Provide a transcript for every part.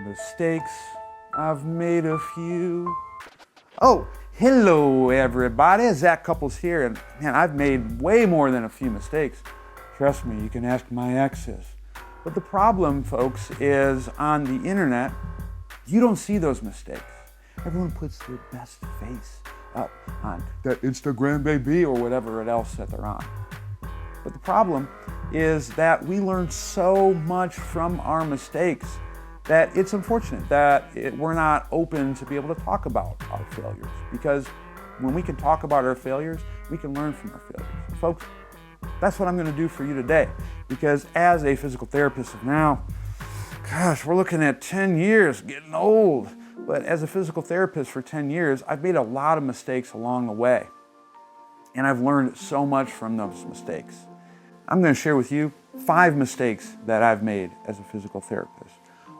Mistakes, I've made a few. Oh, hello everybody, Zach Couples here, and man, I've made way more than a few mistakes. Trust me, you can ask my exes. But the problem, folks, is on the internet, you don't see those mistakes. Everyone puts their best face up on that Instagram baby or whatever else that they're on. But the problem is that we learn so much from our mistakes that it's unfortunate that we're not open to be able to talk about our failures. Because when we can talk about our failures, we can learn from our failures. And folks, that's what I'm going to do for you today. Because as a physical therapist of now, gosh, we're looking at 10 years, getting old. But as a physical therapist for 10 years, I've made a lot of mistakes along the way. And I've learned so much from those mistakes. I'm going to share with you 5 mistakes that I've made as a physical therapist.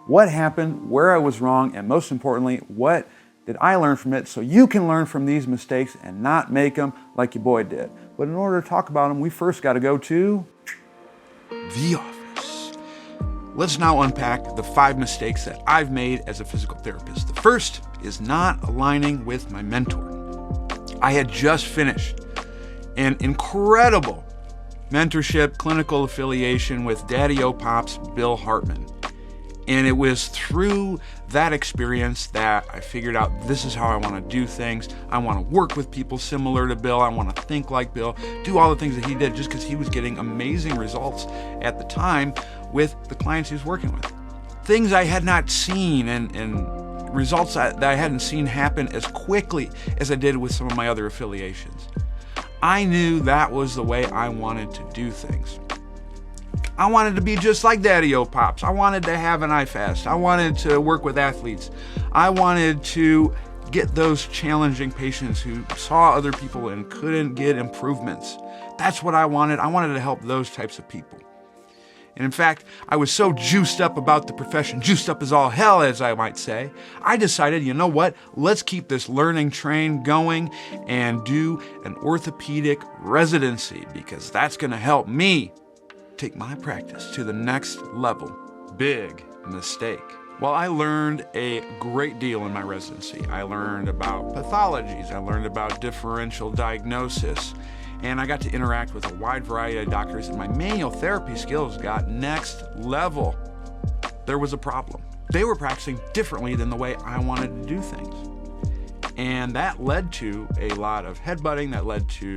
What happened, where I was wrong, and most importantly, what did I learn from it so you can learn from these mistakes and not make them like your boy did. But in order to talk about them, we first got to go to the office. Let's now unpack the 5 mistakes that I've made as a physical therapist. The first is not aligning with my mentor. I had just finished an incredible mentorship clinical affiliation with Daddy-O Pop's Bill Hartman. And it was through that experience that I figured out this is how I want to do things. I want to work with people similar to Bill. I want to think like Bill, do all the things that he did just because he was getting amazing results at the time with the clients he was working with. Things I had not seen and results that I hadn't seen happen as quickly as I did with some of my other affiliations. I knew that was the way I wanted to do things. I wanted to be just like Daddy-O Pops. I wanted to have an iFast. I wanted to work with athletes. I wanted to get those challenging patients who saw other people and couldn't get improvements. That's what I wanted. I wanted to help those types of people. And in fact, I was so juiced up about the profession, juiced up as all hell, as I might say, I decided, you know what, let's keep this learning train going and do an orthopedic residency because that's going to help me take my practice to the next level. Big mistake. Well, I learned a great deal in my residency. I learned about pathologies, I learned about differential diagnosis, and I got to interact with a wide variety of doctors, and my manual therapy skills got next level. There was a problem. They were practicing differently than the way I wanted to do things. And that led to a lot of headbutting, that led to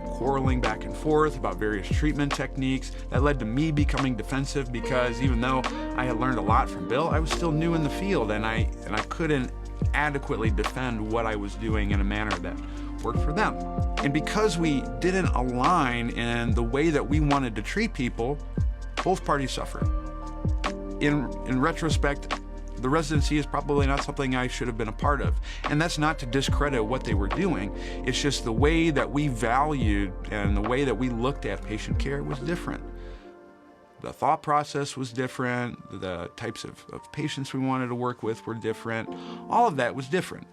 quarreling back and forth about various treatment techniques. That led to me becoming defensive because even though I had learned a lot from Bill, I was still new in the field and I couldn't adequately defend what I was doing in a manner that worked for them. And because we didn't align in the way that we wanted to treat people, both parties suffered. In retrospect, the residency is probably not something I should have been a part of. And that's not to discredit what they were doing. It's just the way that we valued and the way that we looked at patient care was different. The thought process was different. The types of patients we wanted to work with were different. All of that was different.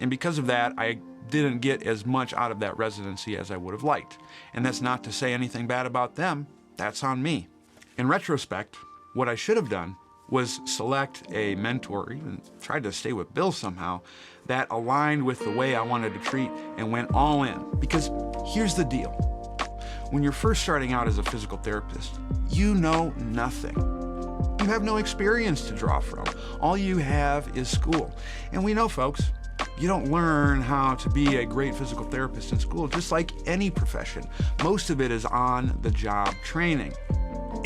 And because of that, I didn't get as much out of that residency as I would have liked. And that's not to say anything bad about them. That's on me. In retrospect, what I should have done was select a mentor, or even tried to stay with Bill somehow, that aligned with the way I wanted to treat and went all in. Because here's the deal. When you're first starting out as a physical therapist, you know nothing. You have no experience to draw from. All you have is school. And we know, folks, you don't learn how to be a great physical therapist in school, just like any profession. Most of it is on-the-job training.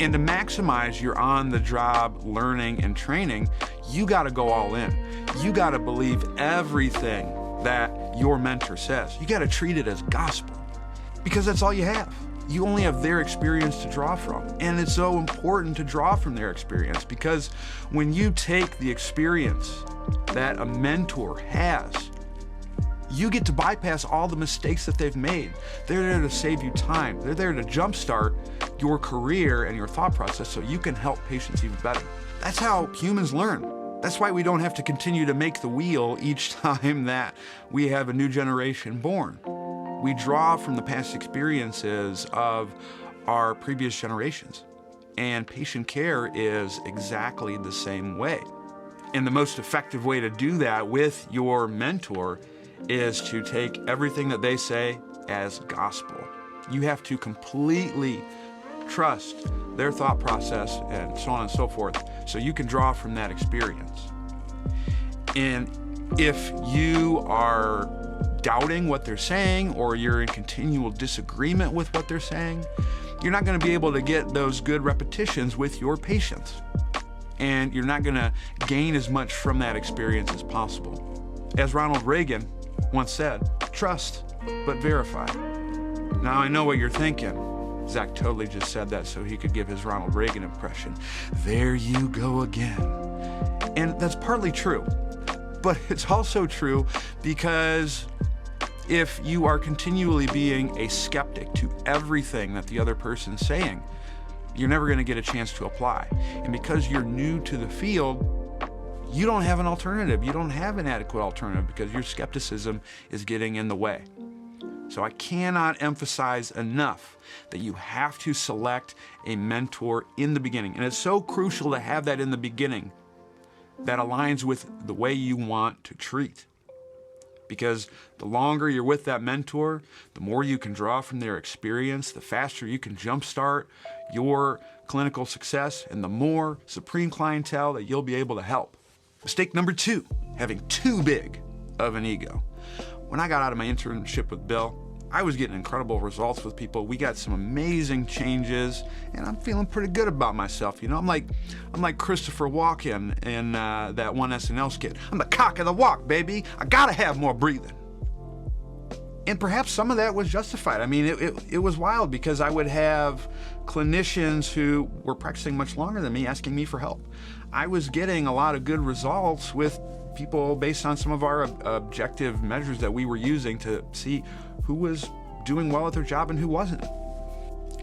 And to maximize your on-the-job learning and training, you got to go all in. You got to believe everything that your mentor says. You got to treat it as gospel because that's all you have. You only have their experience to draw from. And it's so important to draw from their experience because when you take the experience that a mentor has, you get to bypass all the mistakes that they've made. They're there to save you time. They're there to jumpstart your career and your thought process so you can help patients even better. That's how humans learn. That's why we don't have to continue to make the wheel each time that we have a new generation born. We draw from the past experiences of our previous generations. And patient care is exactly the same way. And the most effective way to do that with your mentor is to take everything that they say as gospel. You have to completely trust their thought process and so on and so forth, so you can draw from that experience. And if you are doubting what they're saying, or you're in continual disagreement with what they're saying, you're not going to be able to get those good repetitions with your patients. And you're not going to gain as much from that experience as possible. As Ronald Reagan once said, trust, but verify. Now I know what you're thinking. Zach totally just said that so he could give his Ronald Reagan impression. There you go again. And that's partly true, but it's also true because if you are continually being a skeptic to everything that the other person's saying, you're never going to get a chance to apply. And because you're new to the field, you don't have an alternative. You don't have an adequate alternative because your skepticism is getting in the way. So I cannot emphasize enough that you have to select a mentor in the beginning. And it's so crucial to have that in the beginning that aligns with the way you want to treat. Because the longer you're with that mentor, the more you can draw from their experience, the faster you can jumpstart your clinical success, and the more supreme clientele that you'll be able to help. Mistake number 2, having too big of an ego. When I got out of my internship with Bill, I was getting incredible results with people. We got some amazing changes, and I'm feeling pretty good about myself. You know, I'm like Christopher Walken in that one SNL skit. I'm the cock of the walk, baby. I gotta have more breathing. And perhaps some of that was justified. I mean, it was wild because I would have clinicians who were practicing much longer than me asking me for help. I was getting a lot of good results with people based on some of our objective measures that we were using to see who was doing well at their job and who wasn't.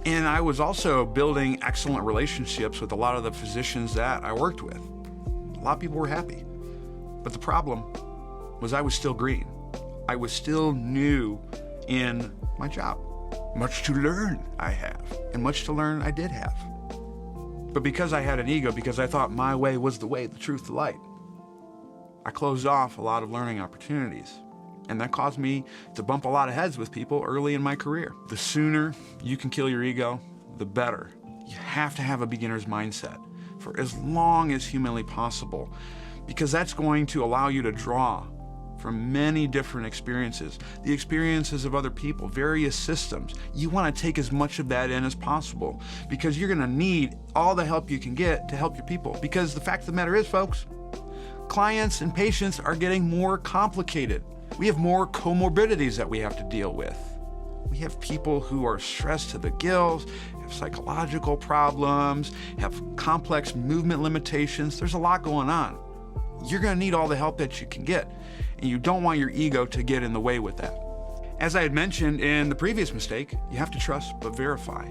And I was also building excellent relationships with a lot of the physicians that I worked with. A lot of people were happy. But the problem was I was still green. I was still new in my job. Much to learn I have, and much to learn I did have. But because I had an ego, because I thought my way was the way, the truth, the light, I closed off a lot of learning opportunities. And that caused me to bump a lot of heads with people early in my career. The sooner you can kill your ego, the better. You have to have a beginner's mindset for as long as humanly possible, because that's going to allow you to draw from many different experiences, the experiences of other people, various systems. You want to take as much of that in as possible, because you're going to need all the help you can get to help your people. Because the fact of the matter is, folks, clients and patients are getting more complicated. We have more comorbidities that we have to deal with. We have people who are stressed to the gills, have psychological problems, have complex movement limitations. There's a lot going on. You're going to need all the help that you can get, and you don't want your ego to get in the way with that. As I had mentioned in the previous mistake, you have to trust but verify.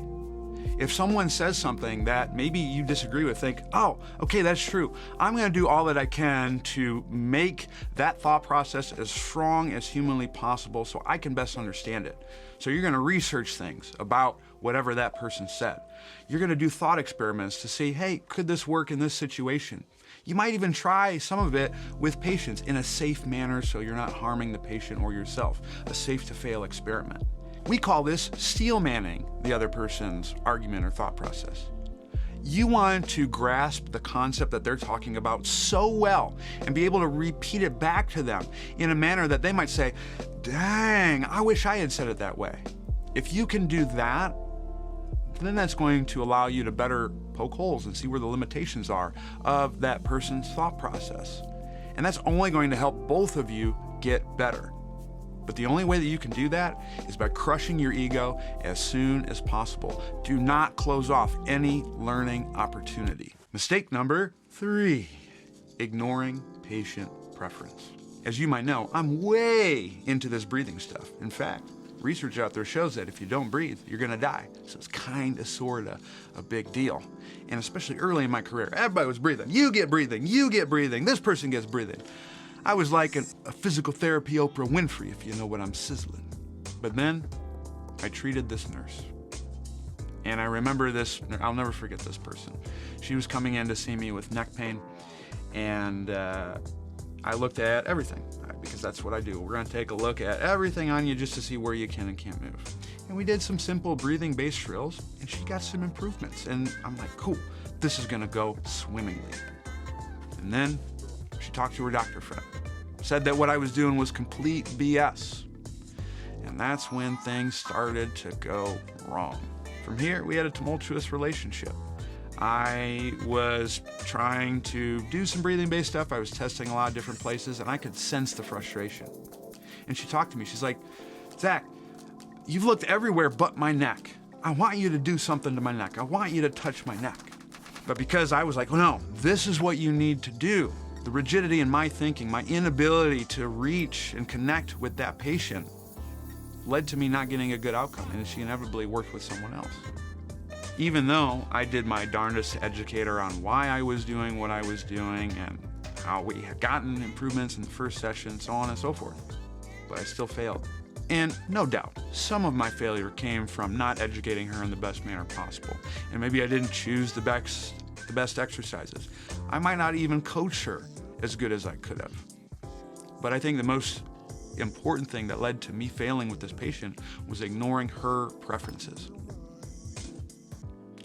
If someone says something that maybe you disagree with, think, oh, okay, that's true. I'm going to do all that I can to make that thought process as strong as humanly possible so I can best understand it. So you're going to research things about whatever that person said. You're going to do thought experiments to see, hey, could this work in this situation? You might even try some of it with patients in a safe manner so you're not harming the patient or yourself, a safe to fail experiment. We call this steel manning the other person's argument or thought process. You want to grasp the concept that they're talking about so well and be able to repeat it back to them in a manner that they might say, dang, I wish I had said it that way. If you can do that, then that's going to allow you to better poke holes and see where the limitations are of that person's thought process. And that's only going to help both of you get better. But the only way that you can do that is by crushing your ego as soon as possible. Do not close off any learning opportunity. Mistake number 3, ignoring patient preference. As you might know, I'm way into this breathing stuff. In fact, research out there shows that if you don't breathe, you're gonna die. So it's kinda, sorta a big deal. And especially early in my career, everybody was breathing. You get breathing, this person gets breathing. I was like a physical therapy Oprah Winfrey, if you know what I'm sizzling. But then I treated this nurse. And I remember this, I'll never forget this person. She was coming in to see me with neck pain, and I looked at everything, because that's what I do. We're gonna take a look at everything on you just to see where you can and can't move. And we did some simple breathing-based drills, and she got some improvements. And I'm like, cool, this is gonna go swimmingly. And then she talked to her doctor friend, said that what I was doing was complete BS. And that's when things started to go wrong. From here, we had a tumultuous relationship. I was trying to do some breathing-based stuff. I was testing a lot of different places, and I could sense the frustration. And she talked to me. She's like, Zach, you've looked everywhere but my neck. I want you to do something to my neck. I want you to touch my neck. But because I was like, oh no, this is what you need to do. The rigidity in my thinking, my inability to reach and connect with that patient led to me not getting a good outcome, and she inevitably worked with someone else. Even though I did my darndest to educate her on why I was doing what I was doing and how we had gotten improvements in the first session, so on and so forth. But I still failed. And no doubt, some of my failure came from not educating her in the best manner possible. And maybe I didn't choose the best exercises. I might not even coach her as good as I could have. But I think the most important thing that led to me failing with this patient was ignoring her preferences.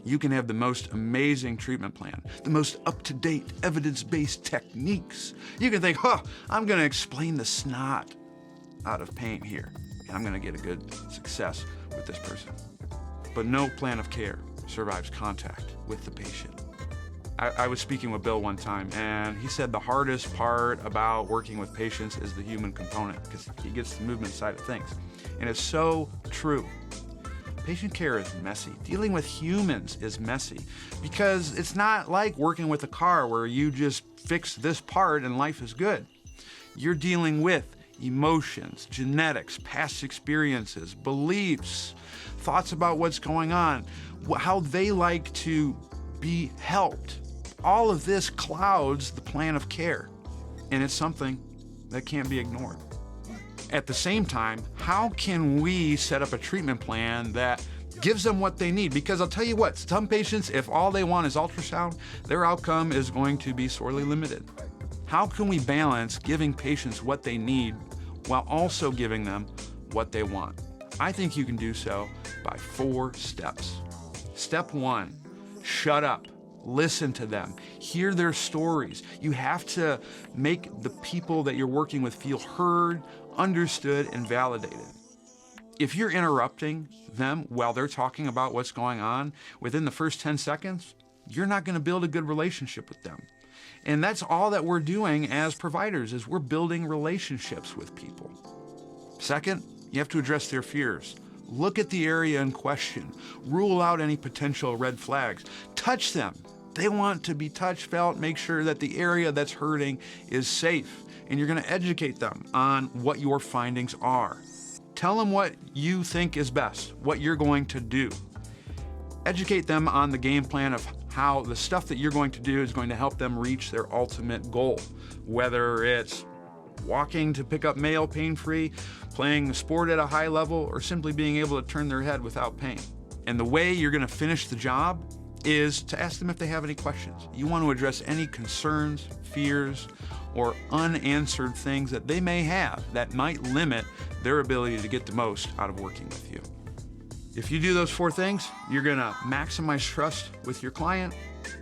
You can have the most amazing treatment plan, the most up-to-date evidence-based techniques. You can think, I'm gonna explain the snot out of pain here, and I'm gonna get a good success with this person. But no plan of care survives contact with the patient. I was speaking with Bill one time, and he said the hardest part about working with patients is the human component, because he gets the movement side of things. And it's so true. Patient care is messy. Dealing with humans is messy, because it's not like working with a car where you just fix this part and life is good. You're dealing with emotions, genetics, past experiences, beliefs, thoughts about what's going on, how they like to be helped. All of this clouds the plan of care, and it's something that can't be ignored. At the same time, how can we set up a treatment plan that gives them what they need? Because I'll tell you what, some patients, if all they want is ultrasound, their outcome is going to be sorely limited. How can we balance giving patients what they need while also giving them what they want? I think you can do so by 4 steps. Step 1, shut up. Listen to them, hear their stories. You have to make the people that you're working with feel heard, understood, and validated. If you're interrupting them while they're talking about what's going on within the first 10 seconds, you're not going to build a good relationship with them. And that's all that we're doing as providers, is we're building relationships with people. Second, you have to address their fears. Look at the area in question. Rule out any potential red flags. Touch them. They want to be touched, felt. Make sure that the area that's hurting is safe. And you're going to educate them on what your findings are. Tell them what you think is best, what you're going to do. Educate them on the game plan of how the stuff that you're going to do is going to help them reach their ultimate goal. Whether it's walking to pick up mail pain-free, playing a sport at a high level, or simply being able to turn their head without pain. And the way you're going to finish the job is to ask them if they have any questions. You want to address any concerns, fears, or unanswered things that they may have that might limit their ability to get the most out of working with you. If you do those 4 things, you're going to maximize trust with your client,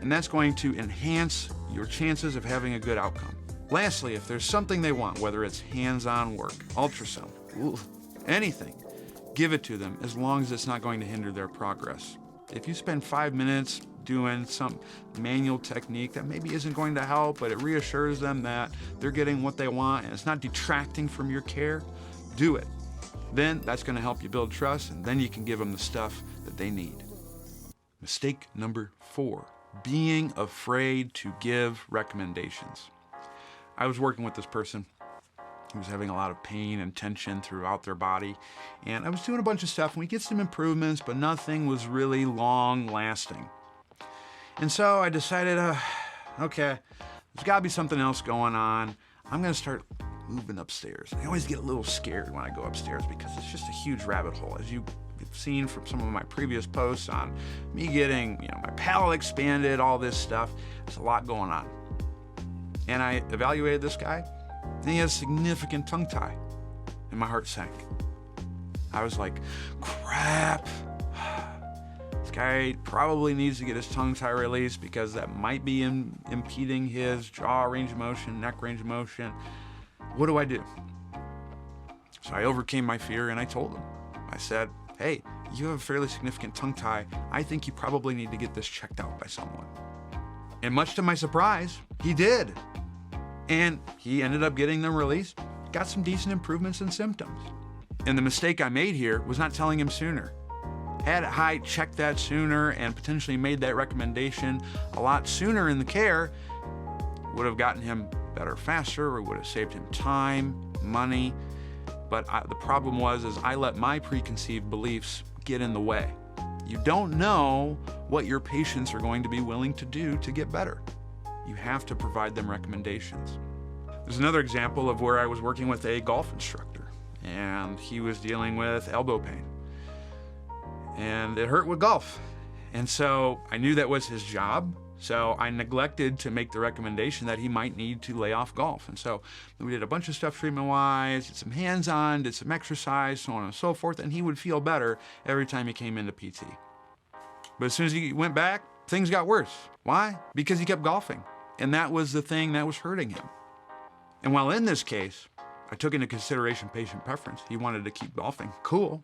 and that's going to enhance your chances of having a good outcome. Lastly, if there's something they want, whether it's hands-on work, ultrasound, anything, give it to them as long as it's not going to hinder their progress. If you spend 5 minutes doing some manual technique that maybe isn't going to help, but it reassures them that they're getting what they want and it's not detracting from your care, do it. Then that's going to help you build trust, and then you can give them the stuff that they need. Mistake number 4, being afraid to give recommendations. I was working with this person who was having a lot of pain and tension throughout their body, and I was doing a bunch of stuff, and we get some improvements, but nothing was really long-lasting. And so I decided, okay, there's got to be something else going on. I'm going to start moving upstairs. I always get a little scared when I go upstairs because it's just a huge rabbit hole. As you seen from some of my previous posts on me getting, my palate expanded, all this stuff. There's a lot going on. And I evaluated this guy, and he has significant tongue tie, and my heart sank. I was like, crap. This guy probably needs to get his tongue tie released because that might be impeding his jaw range of motion, neck range of motion. What do I do? So I overcame my fear and I told him. I said, hey, you have a fairly significant tongue tie. I think you probably need to get this checked out by someone. And much to my surprise, he did. And he ended up getting them released, got some decent improvements in symptoms. And the mistake I made here was not telling him sooner. Had I checked that sooner and potentially made that recommendation a lot sooner in the care, would have gotten him better faster, or would have saved him time, money. But the problem was I let my preconceived beliefs get in the way. You don't know what your patients are going to be willing to do to get better. You have to provide them recommendations. There's another example of where I was working with a golf instructor, and he was dealing with elbow pain. And it hurt with golf. And so I knew that was his job. So I neglected to make the recommendation that he might need to lay off golf. And so we did a bunch of stuff treatment-wise, did some hands-on, did some exercise, so on and so forth, and he would feel better every time he came into PT. But as soon as he went back, things got worse. Why? Because he kept golfing. And that was the thing that was hurting him. And while in this case, I took into consideration patient preference. He wanted to keep golfing. Cool.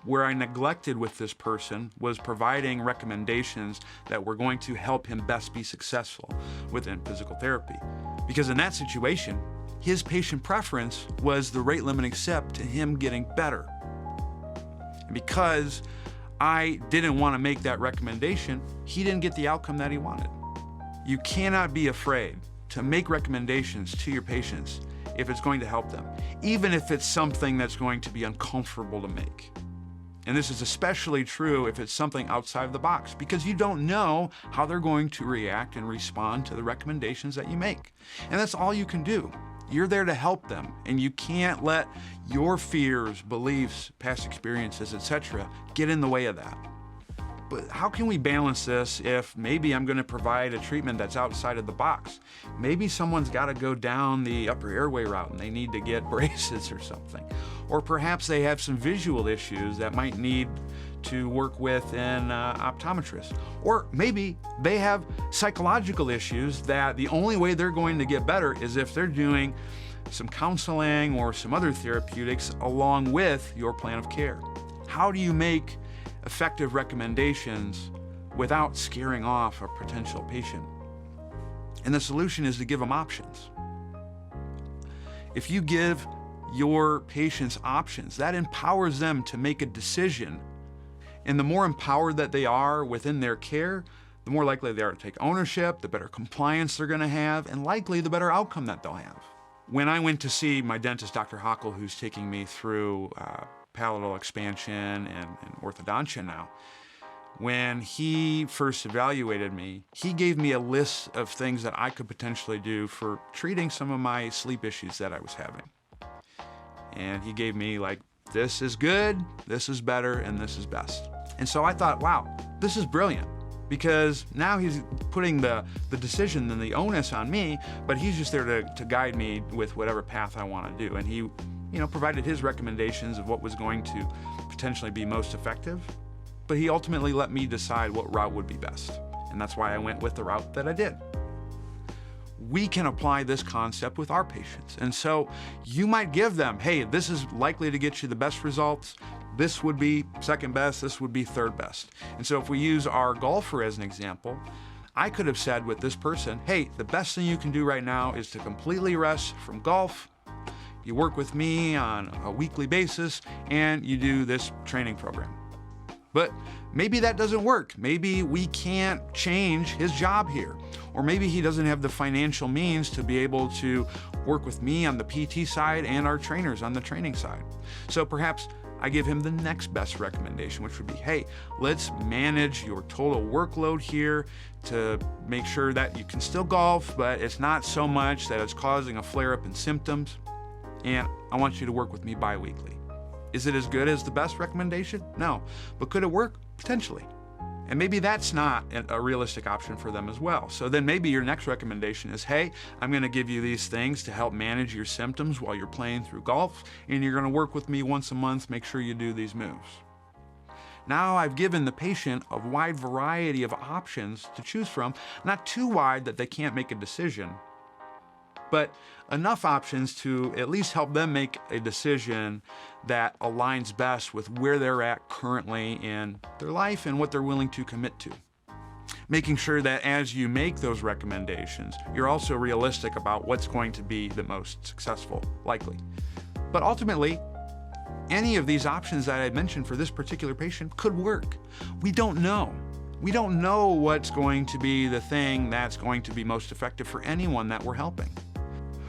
Where I neglected with this person was providing recommendations that were going to help him best be successful within physical therapy. Because in that situation, his patient preference was the rate limiting step to him getting better. And because I didn't want to make that recommendation, he didn't get the outcome that he wanted. You cannot be afraid to make recommendations to your patients if it's going to help them, even if it's something that's going to be uncomfortable to make. And this is especially true if it's something outside of the box, because you don't know how they're going to react and respond to the recommendations that you make. And that's all you can do. You're there to help them, and you can't let your fears, beliefs, past experiences, etc., get in the way of that. But how can we balance this if maybe I'm going to provide a treatment that's outside of the box? Maybe someone's got to go down the upper airway route and they need to get braces or something. Or perhaps they have some visual issues that might need to work with an optometrist. Or maybe they have psychological issues that the only way they're going to get better is if they're doing some counseling or some other therapeutics along with your plan of care. How do you make effective recommendations without scaring off a potential patient? And the solution is to give them options. If you give your patients options, that empowers them to make a decision. And the more empowered that they are within their care, the more likely they are to take ownership, the better compliance they're going to have, and likely the better outcome that they'll have. When I went to see my dentist, Dr. Hockel, who's taking me through palatal expansion and orthodontia now, when he first evaluated me, he gave me a list of things that I could potentially do for treating some of my sleep issues that I was having. And he gave me like, this is good, this is better, and this is best. And so I thought, wow, this is brilliant, because now he's putting the decision and the onus on me, but he's just there to guide me with whatever path I want to do. And he provided his recommendations of what was going to potentially be most effective, but he ultimately let me decide what route would be best. And that's why I went with the route that I did. We can apply this concept with our patients. And so you might give them, hey, this is likely to get you the best results. This would be second best, this would be third best. And so if we use our golfer as an example, I could have said with this person, hey, the best thing you can do right now is to completely rest from golf. You work with me on a weekly basis, and you do this training program. But maybe that doesn't work. Maybe we can't change his job here. Or maybe he doesn't have the financial means to be able to work with me on the PT side and our trainers on the training side. So perhaps I give him the next best recommendation, which would be, hey, let's manage your total workload here to make sure that you can still golf, but it's not so much that it's causing a flare-up in symptoms. And I want you to work with me bi-weekly. Is it as good as the best recommendation? No. But could it work? Potentially. And maybe that's not a realistic option for them as well. So then maybe your next recommendation is, hey, I'm going to give you these things to help manage your symptoms while you're playing through golf, and you're going to work with me once a month, make sure you do these moves. Now I've given the patient a wide variety of options to choose from, not too wide that they can't make a decision, but enough options to at least help them make a decision that aligns best with where they're at currently in their life and what they're willing to commit to. Making sure that as you make those recommendations, you're also realistic about what's going to be the most successful, likely. But ultimately, any of these options that I mentioned for this particular patient could work. We don't know. We don't know what's going to be the thing that's going to be most effective for anyone that we're helping.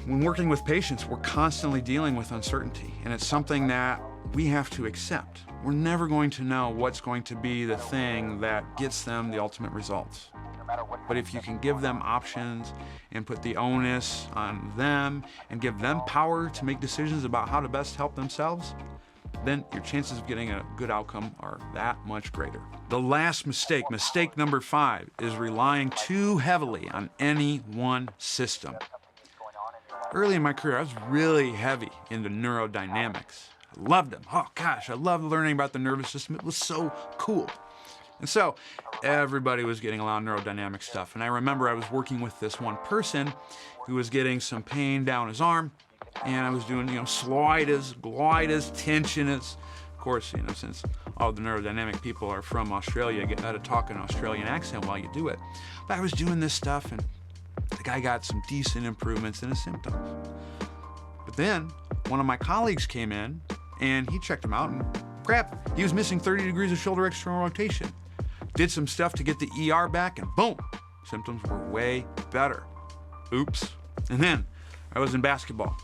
When working with patients, we're constantly dealing with uncertainty, and it's something that we have to accept. We're never going to know what's going to be the thing that gets them the ultimate results. But if you can give them options and put the onus on them and give them power to make decisions about how to best help themselves, then your chances of getting a good outcome are that much greater. The last mistake, mistake number 5, is relying too heavily on any one system. Early in my career, I was really heavy into neurodynamics. I loved them. Oh gosh, I loved learning about the nervous system. It was so cool. And so everybody was getting a lot of neurodynamic stuff. And I remember I was working with this one person who was getting some pain down his arm. And I was doing, sliders, gliders, tensioners. Of course, since all the neurodynamic people are from Australia, you got to talk an Australian accent while you do it. But I was doing this stuff, and the guy got some decent improvements in his symptoms. But then one of my colleagues came in, and he checked him out, and crap, he was missing 30 degrees of shoulder external rotation. Did some stuff to get the ER back, and boom, symptoms were way better. Oops. And then I was in basketball.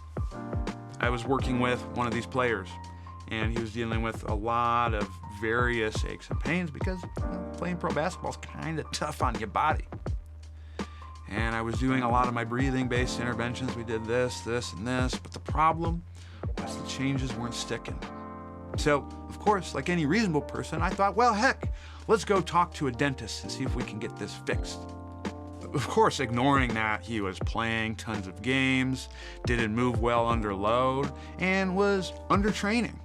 I was working with one of these players, and he was dealing with a lot of various aches and pains because playing pro basketball is kind of tough on your body. And I was doing a lot of my breathing-based interventions. We did this, this, and this, but the problem was the changes weren't sticking. So, of course, like any reasonable person, I thought, well, heck, let's go talk to a dentist and see if we can get this fixed. Of course, ignoring that he was playing tons of games, didn't move well under load, and was under training.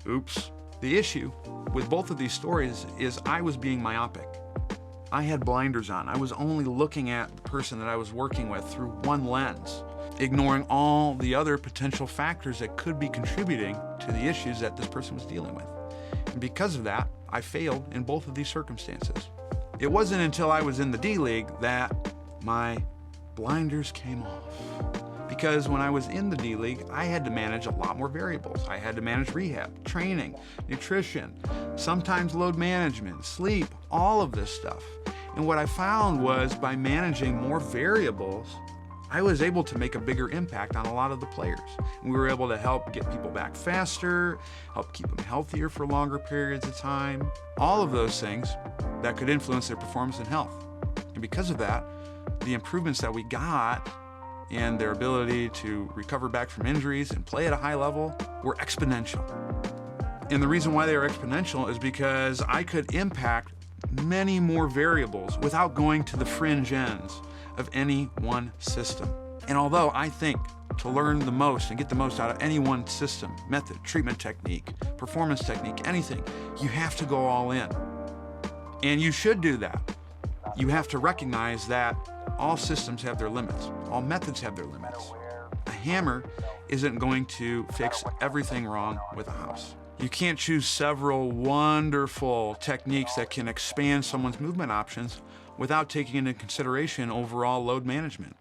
Oops. The issue with both of these stories is I was being myopic. I had blinders on. I was only looking at the person that I was working with through one lens, ignoring all the other potential factors that could be contributing to the issues that this person was dealing with. And because of that, I failed in both of these circumstances. It wasn't until I was in the D-League that my blinders came off. Because when I was in the D-League, I had to manage a lot more variables. I had to manage rehab, training, nutrition, sometimes load management, sleep, all of this stuff. And what I found was by managing more variables, I was able to make a bigger impact on a lot of the players. And we were able to help get people back faster, help keep them healthier for longer periods of time, all of those things that could influence their performance and health. And because of that, the improvements that we got in their ability to recover back from injuries and play at a high level were exponential. And the reason why they were exponential is because I could impact many more variables without going to the fringe ends of any one system. And although I think to learn the most and get the most out of any one system, method, treatment technique, performance technique, anything, you have to go all in. And you should do that. You have to recognize that all systems have their limits. All methods have their limits. A hammer isn't going to fix everything wrong with a house. You can't choose several wonderful techniques that can expand someone's movement options without taking into consideration overall load management.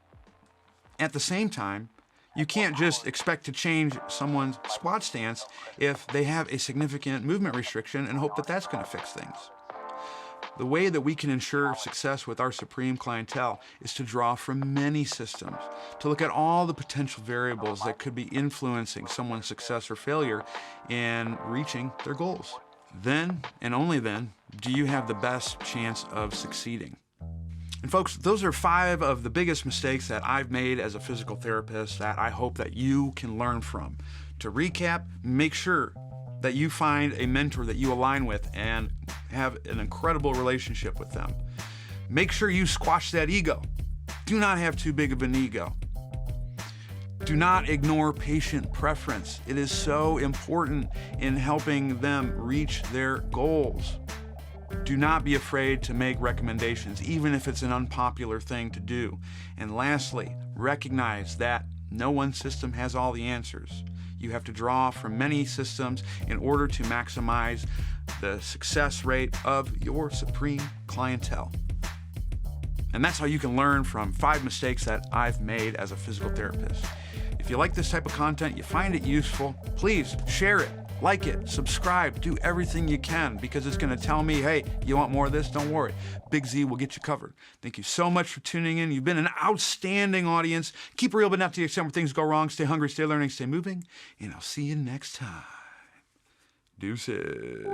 At the same time, you can't just expect to change someone's squat stance if they have a significant movement restriction and hope that that's going to fix things. The way that we can ensure success with our supreme clientele is to draw from many systems, to look at all the potential variables that could be influencing someone's success or failure in reaching their goals. Then, and only then, do you have the best chance of succeeding. And folks, those are 5 of the biggest mistakes that I've made as a physical therapist that I hope that you can learn from. To recap, make sure that you find a mentor that you align with and have an incredible relationship with them. Make sure you squash that ego. Do not have too big of an ego. Do not ignore patient preference. It is so important in helping them reach their goals. Do not be afraid to make recommendations, even if it's an unpopular thing to do. And lastly, recognize that no one system has all the answers. You have to draw from many systems in order to maximize the success rate of your supreme clientele. And that's how you can learn from 5 mistakes that I've made as a physical therapist. If you like this type of content, you find it useful, please share it, like it, subscribe, do everything you can, because it's going to tell me, hey, you want more of this? Don't worry. Big Z will get you covered. Thank you so much for tuning in. You've been an outstanding audience. Keep it real, but not to the extent where things go wrong. Stay hungry, stay learning, stay moving, and I'll see you next time. Deuces.